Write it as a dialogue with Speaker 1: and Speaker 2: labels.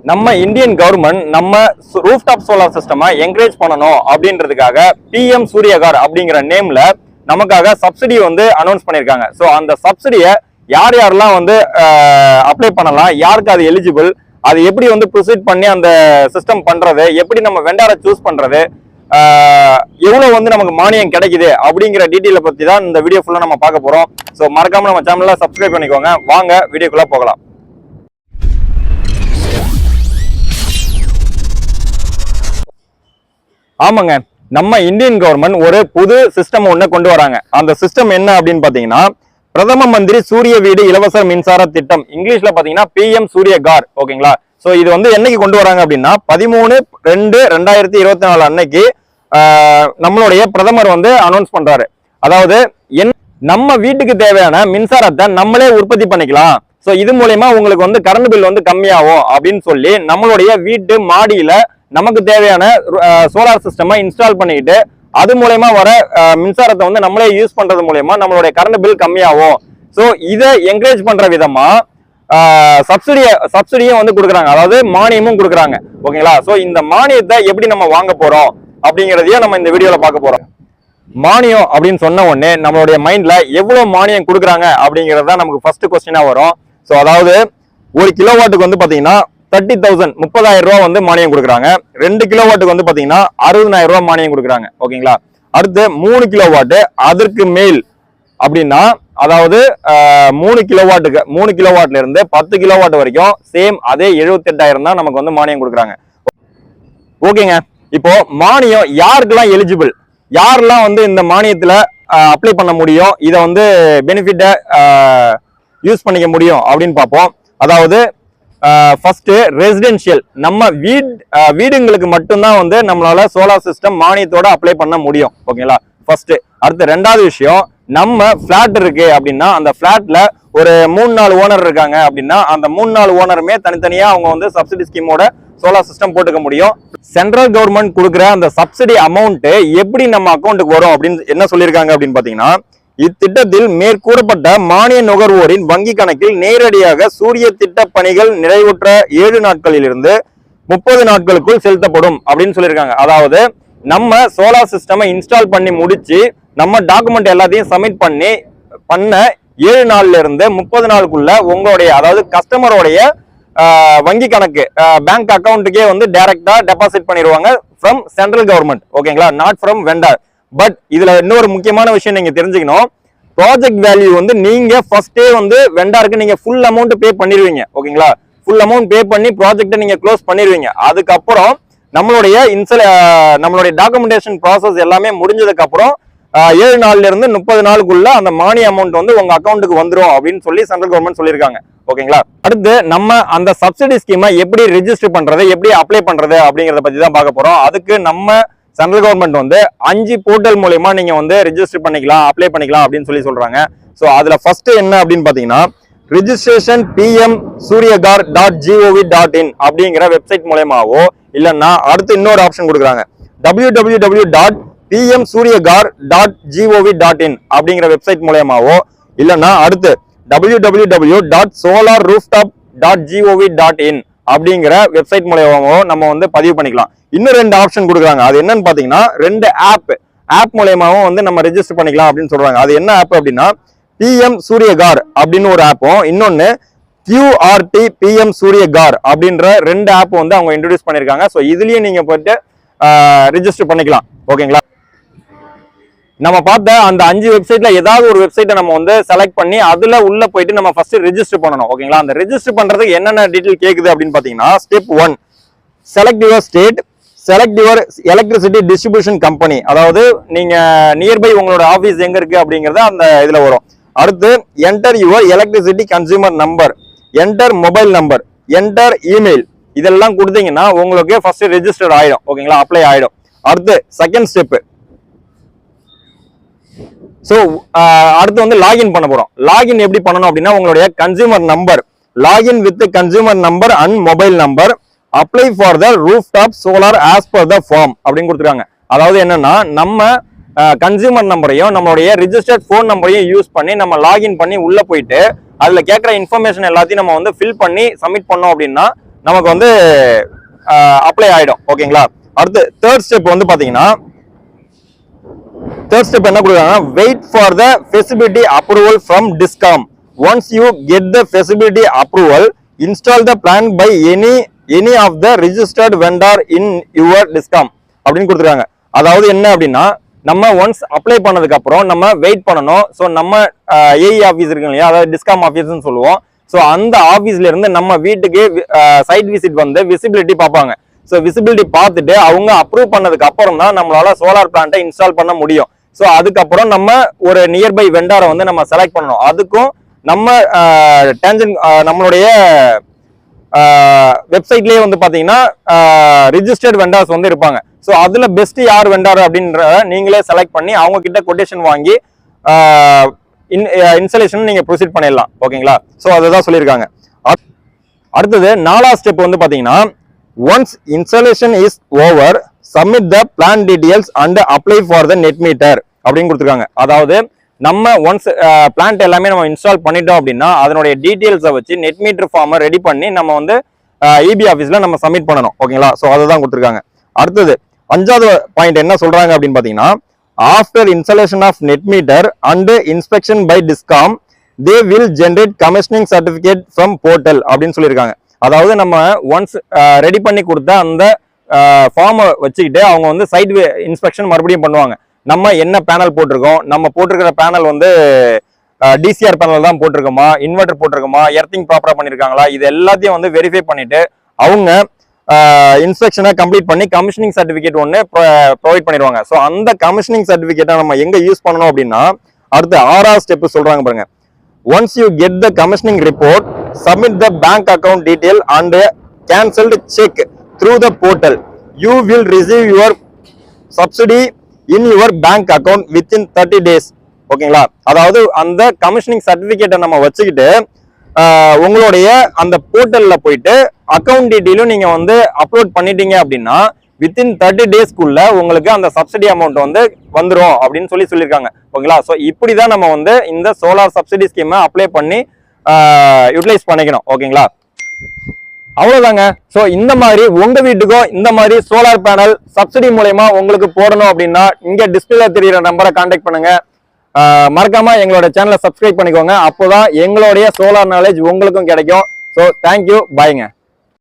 Speaker 1: நம்ம Indian government நம்ம rooftop solar சிஸ்டமை என்கரேஜ் பண்ணணும் அப்படின்றதுக்காக பிஎம் சூரியகார் அப்படிங்கிற நேம்ல நமக்காக சப்சிடி வந்து அனௌன்ஸ் பண்ணியிருக்காங்க. ஸோ அந்த சப்சிடியை யார் யாரெல்லாம் வந்து அப்ளை பண்ணலாம், யாருக்கு அது எலிஜிபிள், அது எப்படி வந்து ப்ரொசீட் பண்ணி அந்த சிஸ்டம் பண்றது, எப்படி நம்ம வெண்டாரை சூஸ் பண்றது, எவ்வளவு வந்து நமக்கு மானியம் கிடைக்குது அப்படிங்கிற டீட்டெயிலை பத்தி தான் இந்த வீடியோ ஃபுல்லா நம்ம பார்க்க போறோம். ஸோ மறக்காம நம்ம சேனல்ல சப்ஸ்கிரைப் பண்ணிக்கோங்க. வாங்க வீடியோக்குள்ள போகலாம். ஆமாங்க, நம்ம இந்தியன் கவர்மெண்ட் ஒரு புது சிஸ்டம் ஒண்ணு கொண்டு வராங்க. அந்த சிஸ்டம் என்ன அப்படின்னு பாத்தீங்கன்னா, பிரதம மந்திரி சூரிய வீடு இலவச மின்சார திட்டம், இங்கிலீஷ்ல பாத்தீங்கன்னா பிஎம் சூரியகார். ஓகேங்களா? சோ இது வந்து என்னைக்கு கொண்டு வராங்க அப்படின்னா 13/2/2024 அன்னைக்கு நம்மளுடைய பிரதமர் வந்து அனௌன்ஸ் பண்றாரு. அதாவது நம்ம வீட்டுக்கு தேவையான மின்சாரத்தை நம்மளே உற்பத்தி பண்ணிக்கலாம். சோ இது மூலயமா உங்களுக்கு வந்து கரண்ட் பில் வந்து கம்மியாகும் அப்படின்னு சொல்லி நம்மளுடைய வீட்டு மாடியில நமக்கு தேவையான சோலார் சிஸ்டமை இன்ஸ்டால் பண்ணிக்கிட்டு அது மூலயமா வர மின்சாரத்தை வந்து நம்மளே யூஸ் பண்றது மூலயமா நம்மளுடைய கரண்ட் பில் கம்மியாகும். ஸோ இதை என்கரேஜ் பண்ற விதமா சப்சிடியும் வந்து கொடுக்குறாங்க, அதாவது மானியமும் கொடுக்குறாங்க. ஓகேங்களா? ஸோ இந்த மானியத்தை எப்படி நம்ம வாங்க போறோம் அப்படிங்கிறதையும் நம்ம இந்த வீடியோல பார்க்க போறோம். மானியம் அப்படின்னு சொன்ன உடனே நம்மளுடைய மைண்ட்ல எவ்வளவு மானியம் கொடுக்குறாங்க அப்படிங்கிறது தான் நமக்கு ஃபர்ஸ்ட் கொஸ்டினா வரும். ஸோ அதாவது 1 கிலோவாட்டுக்கு வந்து பாத்தீங்கன்னா 30,000 30,000 ரூபாய் வந்து மானியம் கொடுக்குறாங்க. 2 கிலோவாட்டுக்கு வந்து பாத்தீங்கன்னா 60,000 ரூபாய் மானியம் கொடுக்குறாங்க. ஓகேங்களா? அடுத்து 3 கிலோவாட்டு அதற்கு மேல் அப்படின்னா, அதாவது 3 கிலோவாட்ல இருந்து 10 கிலோவாட் வரைக்கும் சேம் அதே 78,000 தான் நமக்கு வந்து மானியம் கொடுக்குறாங்க. ஓகேங்க, இப்போ மானியம் யாருக்கெல்லாம் எலிஜிபிள், யாரெல்லாம் வந்து இந்த மானியத்துல அப்ளை பண்ண முடியும், இதை வந்து பெனிஃபிட்டை யூஸ் பண்ணிக்க முடியும் அப்படின்னு பார்ப்போம். அதாவது ஃபர்ஸ்ட் ரெசிடென்ஷியல், நம்ம வீடுங்களுக்கு மட்டும்தான் வந்து நம்மளால சோலார் சிஸ்டம் மானியத்தோட அப்ளை பண்ண முடியும். ஓகேங்களா? ஃபர்ஸ்ட். அடுத்து ரெண்டாவது விஷயம், நம்ம பிளாட் இருக்கு அப்படின்னா அந்த பிளாட்ல ஒரு 3-4 ஓனர் இருக்காங்க அப்படின்னா அந்த 3-4 ஓனருமே தனித்தனியா அவங்க வந்து சப்சிடி ஸ்கீமோட சோலார் சிஸ்டம் போட்டுக்க முடியும். சென்ட்ரல் கவர்மெண்ட் கொடுக்குற அந்த சப்சிடி அமௌண்ட் எப்படி நம்ம அக்கௌண்ட்டுக்கு வரும் அப்படின்னு என்ன சொல்லியிருக்காங்க அப்படின்னு பாத்தீங்கன்னா, இத்திட்டத்தில் மேற்கூறப்பட்ட மானிய நுகர்வோரின் வங்கி கணக்கில் நேரடியாக சூரிய திட்ட பணிகள் நிறைவுற்ற 7 நாட்களிலிருந்து 30 நாட்களுக்குள் செலுத்தப்படும் அப்படின்னு சொல்லியிருக்காங்க. அதாவது நம்ம சோலார் சிஸ்டமை இன்ஸ்டால் பண்ணி முடிச்சு நம்ம டாக்குமெண்ட் எல்லாத்தையும் சப்மிட் பண்ண 7 நாள்ல இருந்து 30 நாளுக்குள்ள உங்களுடைய, அதாவது கஸ்டமரோடைய வங்கி கணக்கு பேங்க் அக்கௌண்ட்டுக்கே வந்து டைரக்டா டெபாசிட் பண்ணிடுவாங்க ஃப்ரம் சென்ட்ரல் கவர்மெண்ட். ஓகேங்களா? Not from vendor. பட் இதுல இன்னொரு முக்கியமான விஷயம் நீங்க தெரிஞ்சுக்கணும். ப்ராஜெக்ட் வேல்யூ வந்து நீங்க ஃபர்ஸ்டே வந்து வெண்டாருக்கு நீங்க ஃபுல் அமௌண்ட் பே பண்ணிடுவீங்க. ஓகேங்களா? ஃபுல் அமௌண்ட் பே பண்ணி ப்ராஜெக்டை நீங்க க்ளோஸ் பண்ணிடுவீங்க. அதுக்கப்புறம் நம்மளுடைய டாக்குமெண்டேஷன் ப்ராசஸ் எல்லாமே முடிஞ்சதுக்கு அப்புறம் 7 நாள்ல இருந்து 30 நாளுக்குள்ள அந்த மானிய அமௌண்ட் வந்து உங்க அக்கௌண்ட்டுக்கு வந்துடும் அப்படின்னு சொல்லி சென்ட்ரல் கவர்மெண்ட் சொல்லியிருக்காங்க. ஓகேங்களா? அடுத்து நம்ம அந்த சப்சிடி ஸ்கீமை எப்படி ரெஜிஸ்டர் பண்றது, எப்படி அப்ளை பண்றது அப்படிங்கறத பத்தி தான் பார்க்க போறோம். அதுக்கு நம்ம சென்ட்ரல் கவர்மெண்ட் வந்து 5 போர்ட்டல் மூலமா நீங்க வந்து ரெஜிஸ்டர் பண்ணிக்கலாம், அப்ளை பண்ணிக்கலாம் அப்படின்னு சொல்லி சொல்றாங்க. ஸோ அதுல ஃபர்ஸ்ட் என்ன அப்படின்னு பாத்தீங்கன்னா, ரிஜிஸ்ட்ரேஷன் pmsuryagar.gov.in அப்படிங்கிற வெப்சைட் மூலமாவோ இல்லைன்னா அடுத்து இன்னொரு ஆப்ஷன் கொடுக்குறாங்க, www.pmsuryagar.gov.in அப்படிங்கிற வெப்சைட் மூலமாவோ இல்லைன்னா அடுத்து www.solarrooftop.gov.in அப்படிங்கிற வெப்சைட் மூலமாவோ நம்ம வந்து பதிவு பண்ணிக்கலாம். இன்னும் 2 ஆப்ஷன் கொடுக்குறாங்க. அது என்னன்னு பாத்தீங்கன்னா 2 ஆப் மூலமாவும் வந்து நம்ம ரெஜிஸ்டர் பண்ணிக்கலாம் அப்படின்னு சொல்றாங்க. அது என்ன ஆப் அப்படின்னா, பிஎம் சூரியகார் அப்படின்னு ஒரு ஆப்பும், இன்னொன்னு QRT பிஎம் சூரியகார் அப்படின்ற 2 ஆப் வந்து அவங்க இன்ட்ரோடியூஸ் பண்ணிருக்காங்க. ஸோ இதுலயும் நீங்க போயிட்டு ரெஜிஸ்டர் பண்ணிக்கலாம். ஓகேங்களா? நம்ம பார்த்த அந்த 5 வெப்சைட்ல ஏதாவது ஒரு வெப்சைட்டை நம்ம வந்து செலக்ட் பண்ணி அதுல உள்ள போயிட்டு நம்ம ஃபர்ஸ்ட் ரெஜிஸ்டர் பண்ணணும். ஓகேங்களா? அந்த ரெஜிஸ்டர் பண்றதுக்கு என்னென்ன டீடைல் கேக்குது அப்படின்னு பாத்தீங்கன்னா, step 1, select your state, select your electricity distribution company, அதாவது நீங்க நியர்பை உங்களோட ஆபீஸ் எங்க இருக்கு அப்படிங்கறத அந்த இதுல வரும். அடுத்து enter your electricity consumer number, enter mobile number, enter email, இதெல்லாம் கொடுத்தீங்கன்னா உங்களுக்கு ஃபர்ஸ்ட் ரெஜிஸ்டர் ஆயிடும். ஓகேங்களா? அப்ளை ஆயிடும். அடுத்து செகண்ட் ஸ்டெப், ஸோ அடுத்து வந்து லாகின் பண்ண போறோம். லாகின் எப்படி பண்ணணும் அப்படின்னா, உங்களுடைய consumer number, login with consumer number and mobile number, apply for the rooftop solar as per the form அப்படின்னு கொடுத்துருக்காங்க. அதாவது என்னன்னா, நம்ம கன்சியூமர் நம்பரையும் நம்மளுடைய ரிஜிஸ்டர்ட் ஃபோன் நம்பரையும் யூஸ் பண்ணி நம்ம லாகின் பண்ணி உள்ள போயிட்டு அதுல கேட்குற இன்ஃபர்மேஷன் எல்லாத்தையும் நம்ம வந்து ஃபில் பண்ணி சப்மிட் பண்ணோம் அப்படின்னா நமக்கு வந்து அப்ளை ஆயிடும். ஓகேங்களா? அடுத்து தேர்ட் ஸ்டெப் வந்து பாத்தீங்கன்னா என்ன கொடுக்குறாங்க, wait for the facility approval from discom. Once you get the facility approval, install the plan by any of the registered vendor in your discom அப்படின்னு கொடுத்துருக்காங்க. அதாவது என்ன அப்படின்னா, நம்ம ஒன்ஸ் அப்ளை பண்ணதுக்கு அப்புறம் நம்ம வெயிட் பண்ணணும். ஸோ நம்ம ஏஇ ஆஃபீஸ் இருக்கு இல்லையா, அதாவது டிஸ்காம் ஆஃபீஸ்ன்னு சொல்லுவோம். ஸோ அந்த ஆஃபீஸ்ல இருந்து நம்ம வீட்டுக்கு சைட் விசிட் வந்து விசிபிலிட்டி பார்ப்பாங்க. ஸோ விசிபிலிட்டி பார்த்துட்டு அவங்க அப்ரூவ் பண்ணதுக்கு அப்புறம் தான் நம்மளால சோலார் பிளான்ட்டை இன்ஸ்டால் பண்ண முடியும். ஸோ அதுக்கப்புறம் நம்ம ஒரு நியர்பை வெண்டாரை வந்து நம்ம செலக்ட் பண்ணணும். அதுக்கும் நம்ம நம்மளுடைய வெப்சைட்லயே வந்து பாத்தீங்கன்னா ரிஜிஸ்டர்ட் வெண்டார்ஸ் வந்து இருப்பாங்க. ஸோ அதுல பெஸ்ட் யார் வெண்டார் அப்படின்ற நீங்களே செலக்ட் பண்ணி அவங்க கிட்ட கொட்டேஷன் வாங்கி இன்ஸ்டாலேஷன் நீங்க ப்ரொசீட் பண்ணிடலாம். ஓகேங்களா? ஸோ அதுதான் சொல்லியிருக்காங்க. அடுத்தது 4வது ஸ்டெப் வந்து பாத்தீங்கன்னா, once installation is over, submit the plan details and apply for the net metre அப்படின்னு கொடுத்துருக்காங்க. அதாவது நம்ம ஒன்ஸ் பிளான்ட் எல்லாமே நம்ம இன்ஸ்டால் பண்ணிட்டோம் அப்படின்னா அதனுடைய டீடைல்ஸை வச்சு நெட் மீட்டர் ஃபார்மை ரெடி பண்ணி நம்ம வந்து இபி ஆஃபீஸில் நம்ம சப்மிட் பண்ணணும். ஓகேங்களா? ஸோ அதுதான் கொடுத்துருக்காங்க. அடுத்தது 5வது பாயிண்ட் என்ன சொல்றாங்க அப்படின்னு பார்த்தீங்கன்னா, after installation of net meter and inspection by discom they will generate commissioning certificate from portal அப்படின்னு சொல்லியிருக்காங்க. அதாவது நம்ம ஒன்ஸ் ரெடி பண்ணி கொடுத்த அந்த ஃபார்மை வச்சுக்கிட்டு அவங்க வந்து சைட் இன்ஸ்பெக்ஷன் மறுபடியும் பண்ணுவாங்க. நம்ம என்ன பேனல் போட்டிருக்கோம், நம்ம போட்டிருக்கிற பேனல் வந்து டிசிஆர் பேனல் தான் போட்டிருக்கோமா, இன்வெர்டர் போட்டிருக்கோமா, எர்த்திங் ப்ராப்பரா பண்ணிருக்காங்களா, இது எல்லாத்தையும் வந்து வெரிஃபை பண்ணிட்டு அவங்க இன்ஸ்பெக்ஷனை கம்ப்ளீட் பண்ணி கமிஷனிங் சர்டிஃபிகேட் ஒன்று ப்ரொவைட் பண்ணிடுவாங்க. ஸோ அந்த கமிஷனிங் சர்டிஃபிகேட்டை நம்ம எங்க யூஸ் பண்ணணும் அப்படின்னா, அடுத்து 6வது ஸ்டெப் சொல்றாங்க பாருங்க. Once you get the commissioning report, submit the bank account detail and cancelled check through the portal. You will receive your subsidy in your bank account within 30 days. ஓகேங்களா? அதாவது அந்த கமிஷனிங் சர்டிபிகேட்டை நம்ம வச்சுக்கிட்டு உங்களுடைய அந்த போர்ட்டல்ல போயிட்டு அக்கவுண்ட் டீடைலும் நீங்க வந்து அப்லோட் பண்ணிட்டீங்க அப்படின்னா வித்தின் 30 daysக்குள்ள உங்களுக்கு அந்த சப்சிடி அமௌண்ட் வந்து வந்துடும் அப்படின்னு சொல்லியிருக்காங்க. ஓகேங்களா? ஸோ இப்படிதான் நம்ம வந்து இந்த சோலார் சப்சிடி ஸ்கீமை அப்ளை பண்ணி யூட்டிலைஸ் பண்ணிக்கணும். ஓகேங்களா? அவ்வளவுதாங்க. சோ இந்த மாதிரி உங்க வீட்டுக்கும் இந்த மாதிரி சோலார் பேனல் சப்சிடி மூலமா உங்களுக்கு போடணும் அப்படின்னா இங்க டிஸ்பிளேல தெரியுற நம்பரை கான்டாக்ட் பண்ணுங்க. மறக்காம எங்களோட சேனலை சப்ஸ்கிரைப் பண்ணிக்கோங்க. அப்போதான் எங்களுடைய சோலார் நாலேஜ் உங்களுக்கும் கிடைக்கும். ஸோ தேங்க்யூ, பாய்ங்க.